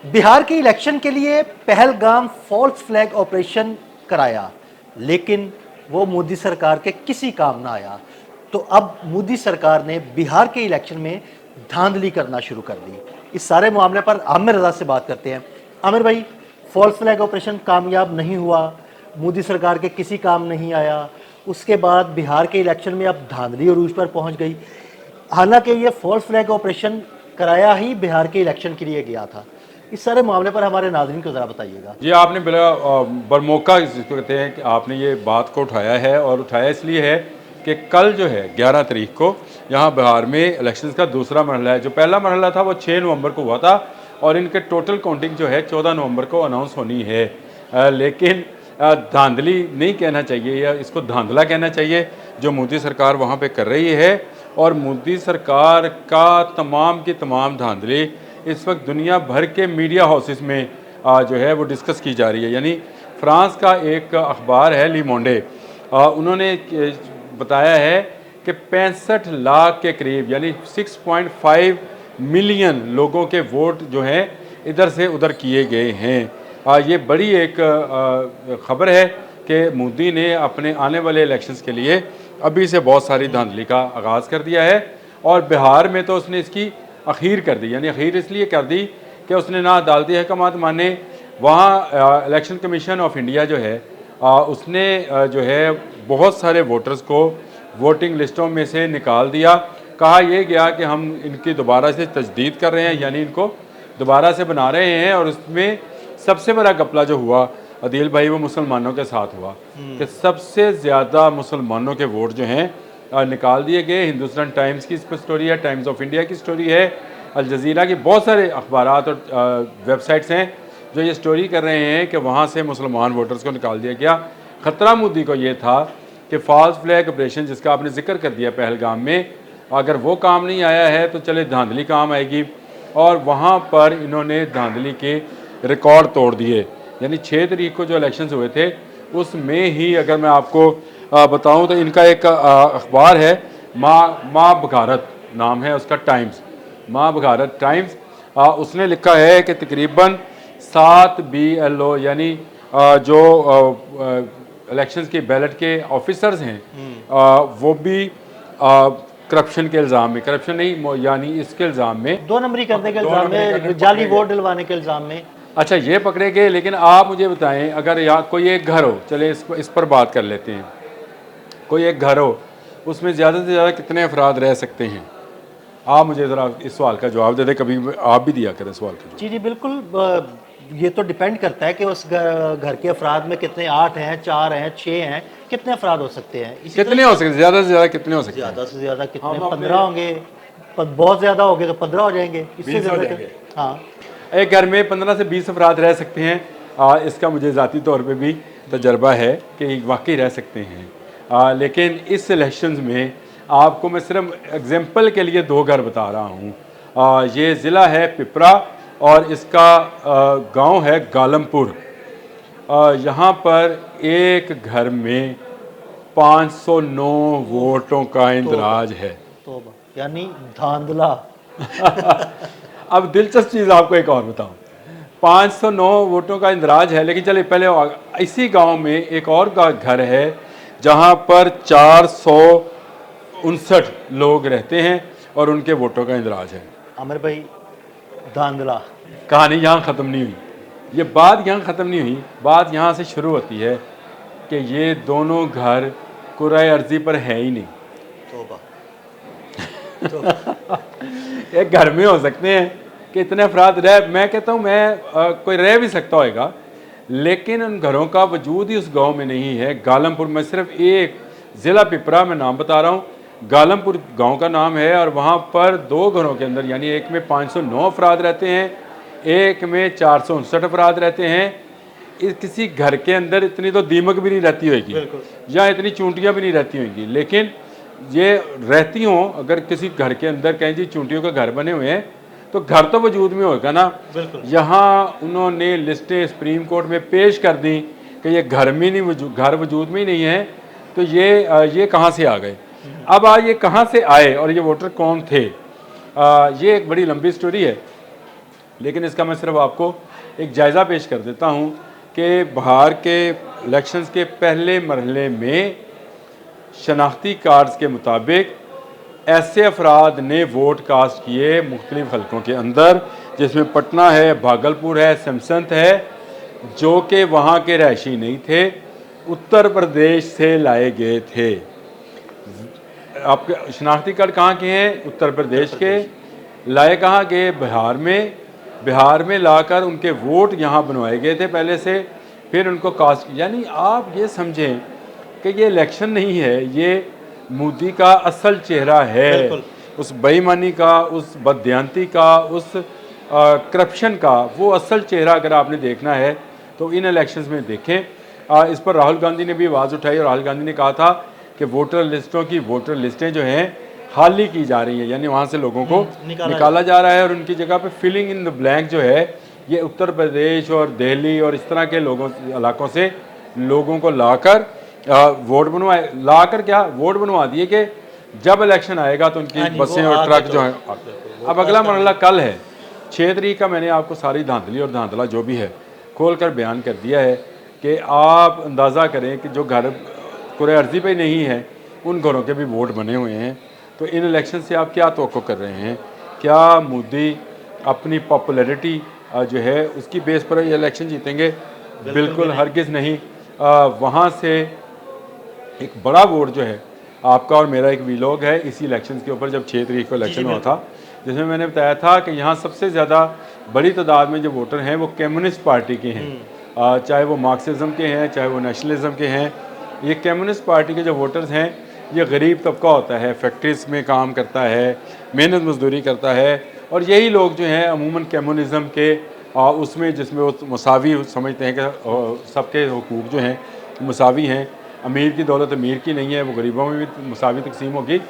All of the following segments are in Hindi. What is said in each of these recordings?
बिहार के इलेक्शन के लिए पहलगाम फॉल्स फ्लैग ऑपरेशन कराया, लेकिन वो मोदी सरकार के किसी काम ना आया। तो अब मोदी सरकार ने बिहार के इलेक्शन में धांधली करना शुरू कर दी। इस सारे मामले पर आमिर रजा से बात करते हैं। आमिर भाई, फॉल्स फ्लैग ऑपरेशन कामयाब नहीं हुआ, मोदी सरकार के किसी काम नहीं आया, उसके बाद बिहार के इलेक्शन में अब धांधली अरूज पर पहुंच गई। हालांकि ये फॉल्स फ्लैग ऑपरेशन कराया ही बिहार के इलेक्शन के लिए गया था। इस सारे मामले पर हमारे नाज़रीन को ज़रा बताइएगा। जी, आपने बड़ा बरमौका जिसको कहते हैं कि आपने ये बात को उठाया है, और उठाया इसलिए है कि कल जो है 11 तारीख को यहाँ बिहार में इलेक्शंस का दूसरा मरहला है। जो पहला मरहला था वो 6 नवंबर को हुआ था, और इनके टोटल काउंटिंग जो है 14 नवंबर को अनाउंस होनी है। लेकिन धांधली नहीं कहना चाहिए, या इसको धांधला कहना चाहिए जो मोदी सरकार वहाँ पे कर रही है। और मोदी सरकार का तमाम की तमाम धांधली इस वक्त दुनिया भर के मीडिया हाउसेस में जो है वो डिस्कस की जा रही है। यानी फ्रांस का एक अखबार है ली मोंडे, उन्होंने बताया है कि 65 लाख के करीब यानी 6.5 मिलियन लोगों के वोट जो हैं इधर से उधर किए गए हैं। ये बड़ी एक ख़बर है कि मोदी ने अपने आने वाले इलेक्शंस के लिए अभी से बहुत सारी धांधली का आगाज़ कर दिया है। और बिहार में तो उसने इसकी अखीर कर दी, यानी अखीर इसलिए कर दी कि उसने ना अदालती अहकामात माने। वहाँ इलेक्शन कमीशन ऑफ इंडिया जो है उसने जो है बहुत सारे वोटर्स को वोटिंग लिस्टों में से निकाल दिया। कहा यह गया कि हम इनकी दोबारा से तजदीद कर रहे हैं, यानी इनको दोबारा से बना रहे हैं। और उसमें सबसे बड़ा घपला जो हुआ अदील भाई, वो मुसलमानों के साथ हुआ कि सबसे ज़्यादा मुसलमानों के वोट जो हैं निकाल दिए गए। हिंदुस्तान टाइम्स की इस पर स्टोरी है, टाइम्स ऑफ इंडिया की स्टोरी है, अल जज़ीरा की, बहुत सारे अखबारात और वेबसाइट्स हैं जो ये स्टोरी कर रहे हैं कि वहाँ से मुसलमान वोटर्स को निकाल दिया गया। ख़तरा मोदी को ये था कि फॉल्स फ्लैग ऑपरेशन जिसका आपने जिक्र कर दिया पहलगाम में, अगर वो काम नहीं आया है तो चले धांधली काम आएगी। और वहाँ पर इन्होंने धांधली के रिकॉर्ड तोड़ दिए। यानी 6 तारीख को जो इलेक्शंस हुए थे उसमें ही अगर मैं आपको बताऊं तो इनका एक अखबार है, माँ बघारत नाम है उसका, टाइम्स, माँ बघारत टाइम्स। उसने लिखा है कि तकरीबन 7 BLO यानी जो इलेक्शंस के बैलेट के ऑफिसर्स हैं वो भी करप्शन के इल्ज़ाम में, करप्शन नहीं यानी इसके इल्ज़ाम में, 2 नंबरी करने के इल्ज़ाम में, जाली वोट डलवाने के इल्ज़ाम में। अच्छा, ये पकड़े गए। लेकिन आप मुझे बताएं, अगर यहाँ कोई एक घर हो, चले इस पर बात कर लेते हैं, कोई एक घर हो, उसमें ज़्यादा से ज़्यादा कितने अफराद रह सकते हैं? आप मुझे ज़रा इस सवाल का जवाब दे दें, कभी आप भी दिया करें सवाल का। जी जी बिल्कुल। ये तो डिपेंड करता है कि उस घर के अफराद में कितने, 8 हैं, 4 हैं, 6 हैं, कितने अफराद हो सकते हैं। कितने हो सकते, ज़्यादा से ज़्यादा कितने हो सकते हैं? ज़्यादा से ज़्यादा कितने, 15 होंगे, बहुत ज़्यादा हो गए तो 15 हो जाएंगे, इससे ज़्यादा। हाँ, एक घर में 15 से 20 अफराद रह सकते हैं। इसका मुझे ज़ाती तौर पे भी तजर्बा है कि वाकई रह सकते हैं। लेकिन इस इलेक्शंस में आपको मैं सिर्फ एग्जांपल के लिए 2 घर बता रहा हूँ। ये ज़िला है पिपरा और इसका गांव है गालमपुर। यहाँ पर एक घर में 509 वोटों का इंदराज है। तो यानी धांधला। अब दिलचस्प चीज़ आपको एक और बताऊं, 509 वोटों का इंदराज है। लेकिन चलिए पहले इसी गांव में एक और घर है जहां पर 459 लोग रहते हैं और उनके वोटों का इंदराज है। आमिर भाई, धांधला। कहानी यहाँ ख़त्म नहीं हुई, ये बात यहाँ ख़त्म नहीं हुई। बात यहाँ से शुरू होती है कि ये दोनों घर कुराए अर्जी पर है ही नहीं। एक घर में हो सकते हैं कि इतने अफराद रह, मैं कहता हूँ कोई रह भी सकता होगा, लेकिन उन घरों का वजूद ही उस गांव में नहीं है। गालमपुर में सिर्फ एक ज़िला पिपरा में नाम बता रहा हूँ, गालमपुर गांव का नाम है। और वहाँ पर 2 घरों के अंदर, यानी एक में 509 अफराद रहते हैं, एक में 459 अफराद रहते हैं। इस किसी घर के अंदर इतनी तो दीमक भी नहीं रहती होगी या इतनी चूंटियाँ भी नहीं रहती होंगी, लेकिन ये रहती हों। अगर किसी घर के अंदर कहीं जी चूंटियों का घर बने हुए हैं तो घर तो वजूद में होगा ना। यहाँ उन्होंने लिस्टें सुप्रीम कोर्ट में पेश कर दी कि ये घर में नहीं, घर वजूद में ही नहीं है, तो ये कहाँ से आ गए? अब ये कहाँ से आए और ये वोटर कौन थे? ये एक बड़ी लंबी स्टोरी है। लेकिन इसका मैं सिर्फ आपको एक जायज़ा पेश कर देता हूँ कि बिहार के इलेक्शंस के पहले मरहले में शनाख्ती कार्ड्स के मुताबिक ऐसे अफराद ने वोट कास्ट किए मुख्तलिफ हलकों के अंदर, जिसमें पटना है, भागलपुर है, सिमसंत है, जो कि वहाँ के रहायशी नहीं थे, उत्तर प्रदेश से लाए गए थे। आपके शनाख्ती कार्ड कहाँ के हैं? उत्तर प्रदेश के। लाए कहाँ गए? बिहार में। बिहार में लाकर उनके वोट यहाँ बनवाए गए थे पहले से, फिर उनको कास्ट। यानी आप ये समझें कि ये इलेक्शन नहीं है, ये मोदी का असल चेहरा है। उस बेईमानी का, उस बददियांती का, उस करप्शन का वो असल चेहरा अगर आपने देखना है तो इन इलेक्शंस में देखें। इस पर राहुल गांधी ने भी आवाज़ उठाई और राहुल गांधी ने कहा था कि वोटर लिस्टें जो हैं खाली की जा रही हैं, यानी वहाँ से लोगों को निकाला जा रहा है और उनकी जगह पे फिलिंग इन द ब्लैंक जो है ये उत्तर प्रदेश और दिल्ली और इस तरह के इलाकों से लोगों को लाकर वोट बनवाए। लाकर क्या वोट बनवा दिए कि जब इलेक्शन आएगा तो उनकी बसें और ट्रक जो हैं। अब अगला मरहला कल है 6 तारीख का। मैंने आपको सारी धांधली और धांधला जो भी है खोल कर बयान कर दिया है कि आप अंदाज़ा करें कि जो घर कुरे अर्जी पे नहीं है उन घरों के भी वोट बने हुए हैं। तो इन इलेक्शन से आप क्या तवक्को कर रहे हैं? क्या मोदी अपनी पॉपुलैरिटी जो है उसकी बेस पर ये इलेक्शन जीतेंगे? बिल्कुल हरगिज़ नहीं। वहाँ से एक बड़ा वोट जो है आपका और मेरा एक वीलॉग है इसी इलेक्शन के ऊपर, जब 6 तारीख को इलेक्शन हुआ था, जिसमें मैंने बताया था कि यहाँ सबसे ज़्यादा बड़ी तादाद में जो वोटर हैं वो कम्युनिस्ट पार्टी के हैं। चाहे वो मार्क्सिज्म के हैं, चाहे वो नेशनलिज्म के हैं। ये कम्युनिस्ट पार्टी के जो वोटर्स हैं ये गरीब तबका होता है, फैक्ट्रीज में काम करता है, मेहनत मजदूरी करता है, और यही लोग जो हैं अमूमन कम्युनिज़म के उसमें जिसमें वो मसावी समझते हैं कि सबके हुकूक जो हैं मसावी हैं, अमीर की दौलत अमीर की नहीं है, वो गरीबों में भी मसावी तकसीम होगी।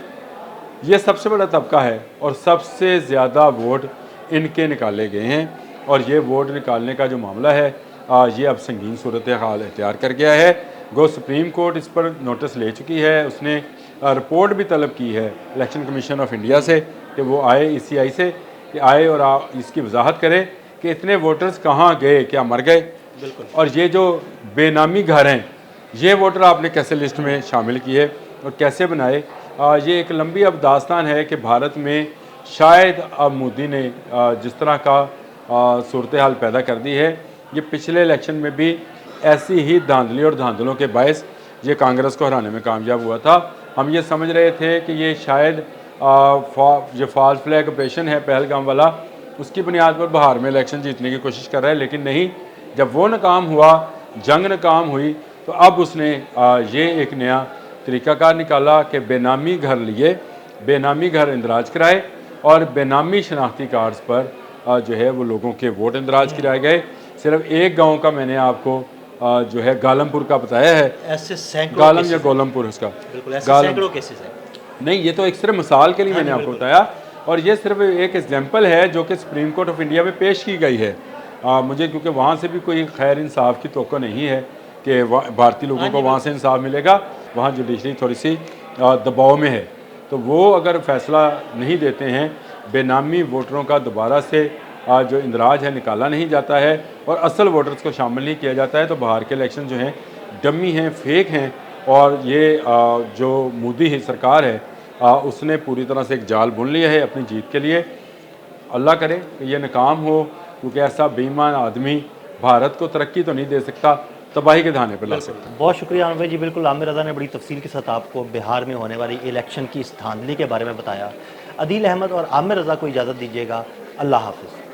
ये सबसे बड़ा तबका है और सबसे ज़्यादा वोट इनके निकाले गए हैं। और ये वोट निकालने का जो मामला है ये अब संगीन सूरत हाल इख्तियार कर गया है। गो सुप्रीम कोर्ट इस पर नोटिस ले चुकी है। उसने रिपोर्ट भी तलब की है इलेक्शन कमीशन ऑफ इंडिया से कि वो आए ECI से कि आए और इसकी वजाहत करे कि इतने वोटर्स कहाँ गए, क्या मर गए? और ये जो बेनामी घर हैं ये वोटर आपने कैसे लिस्ट में शामिल किए और कैसे बनाए? ये एक लंबी अब दास्तान है कि भारत में शायद अब मोदी ने जिस तरह का सूरत हाल पैदा कर दी है, ये पिछले इलेक्शन में भी ऐसी ही धांधली और धांधलों के बायस ये कांग्रेस को हराने में कामयाब हुआ था। हम ये समझ रहे थे कि ये शायद जो फॉल्स फ्लैग ऑपरेशन है पहलगाम वाला, उसकी बुनियाद पर बिहार में इलेक्शन जीतने की कोशिश कर रहा है, लेकिन नहीं। जब वो नाकाम हुआ, जंग नाकाम हुई, तो अब उसने ये एक नया तरीक़ाकार निकाला कि बेनामी घर लिए, बेनामी घर इंदराज कराए और बेनामी शनाख्ती कार्ड्स पर जो है वो लोगों के वोट इंदराज कराए गए। सिर्फ एक गांव का मैंने आपको जो है गालमपुर का बताया है। ऐसे सैकड़ों गालम या गोलमपुर उसका बिल्कुल ऐसे सैकड़ों केसेस हैं। नहीं, ये तो एक सिर्फ मिसाल के लिए मैंने आपको बताया और ये सिर्फ एक एग्जाम्पल है जो कि सुप्रीम कोर्ट ऑफ इंडिया में पेश की गई है। मुझे क्योंकि वहाँ से भी कोई खैर इंसाफ की तवक्को नहीं है कि भारतीय लोगों को वहाँ से इंसाफ मिलेगा। वहाँ जुडिशरी थोड़ी सी दबाव में है, तो वो अगर फैसला नहीं देते हैं, बेनामी वोटरों का दोबारा से जो इंदराज है निकाला नहीं जाता है और असल वोटर्स को शामिल नहीं किया जाता है, तो बाहर के इलेक्शन जो हैं डमी हैं, फेक हैं। और ये जो मोदी ही सरकार है उसने पूरी तरह से एक जाल बुन लिया है अपनी जीत के लिए। अल्लाह करे कि ये नाकाम हो, क्योंकि ऐसा बेईमान आदमी भारत को तरक्की तो नहीं दे सकता, तबाही के धाने पर ला सकता। बहुत शुक्रिया आमिर भाई जी। बिल्कुल आमिर रज़ा ने बड़ी तफसील के साथ आपको बिहार में होने वाली इलेक्शन की इस धांधली के बारे में बताया। अदील अहमद और आमिर रज़ा को इजाज़त दीजिएगा। अल्लाह हाफ़िज़।